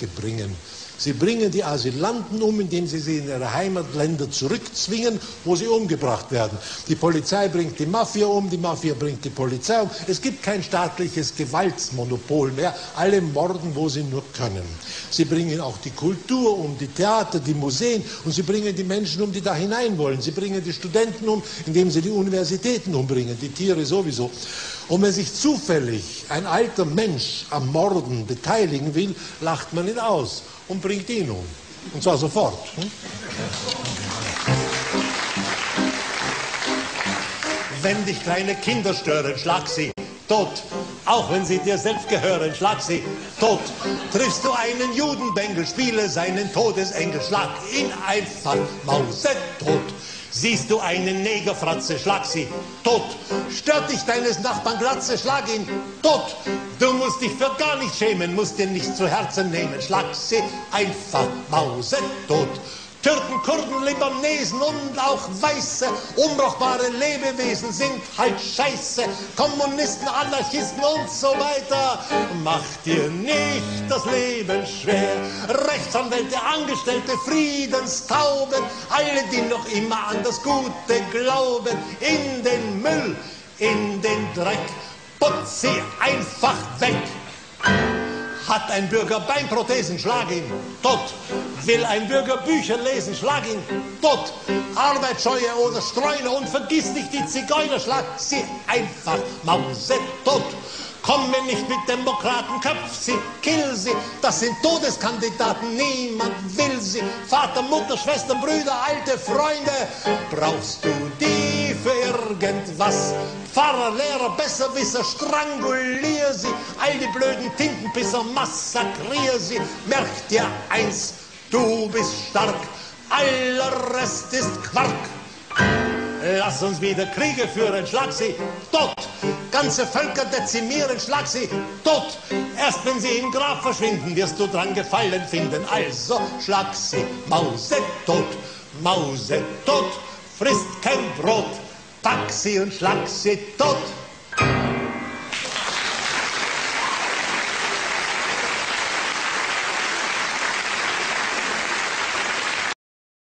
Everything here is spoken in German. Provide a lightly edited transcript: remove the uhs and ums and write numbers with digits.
bringen. Sie bringen die Asylanten um, indem sie in ihre Heimatländer zurückzwingen, wo sie umgebracht werden. Die Polizei bringt die Mafia um, die Mafia bringt die Polizei um. Es gibt kein staatliches Gewaltsmonopol mehr. Alle morden, wo sie nur können. Sie bringen auch die Kultur um, die Theater, die Museen, und sie bringen die Menschen um, die da hinein wollen. Sie bringen die Studenten um, indem sie die Universitäten umbringen, die Tiere sowieso. Und wenn sich zufällig ein alter Mensch am Morden beteiligen will, lacht man ihn aus und bringt ihn um. Und zwar sofort. Wenn dich kleine Kinder stören, schlag sie tot. Auch wenn sie dir selbst gehören, schlag sie tot. Triffst du einen Judenbengel, spiele seinen Todesengel, schlag ihn einfach mausetot. Siehst du einen Negerfratze, schlag sie tot. Stört dich deines Nachbarn Glatze, schlag ihn tot. Du musst dich für gar nichts schämen, musst dir nichts zu Herzen nehmen, schlag sie einfach mausetot. Türken, Kurden, Libanesen und auch Weiße, unbrauchbare Lebewesen sind halt scheiße. Kommunisten, Anarchisten und so weiter. Mach dir nicht das Leben schwer. Rechtsanwälte, Angestellte, Friedenstauben, alle, die noch immer an das Gute glauben, in den Müll, in den Dreck, putz sie einfach weg. Hat ein Bürger Beinprothesen, schlag ihn tot. Will ein Bürger Bücher lesen, schlag ihn tot. Arbeitsscheue oder Streuner und vergiss nicht die Zigeuner, schlag sie einfach mausetot. Komme nicht mit Demokraten, köpf sie, kill sie, das sind Todeskandidaten, niemand will sie. Vater, Mutter, Schwestern, Brüder, alte Freunde, brauchst du die für irgendwas? Pfarrer, Lehrer, Besserwisser, strangulier sie, all die blöden Tintenpisser, massakrier sie. Merk dir eins, du bist stark, aller Rest ist Quark. Lass uns wieder Kriege führen, schlag sie tot. Ganze Völker dezimieren, schlag sie tot. Erst wenn sie im Grab verschwinden, wirst du dran Gefallen finden. Also schlag sie mausetot, mausetot, frisst kein Brot. Pack sie und schlag sie tot.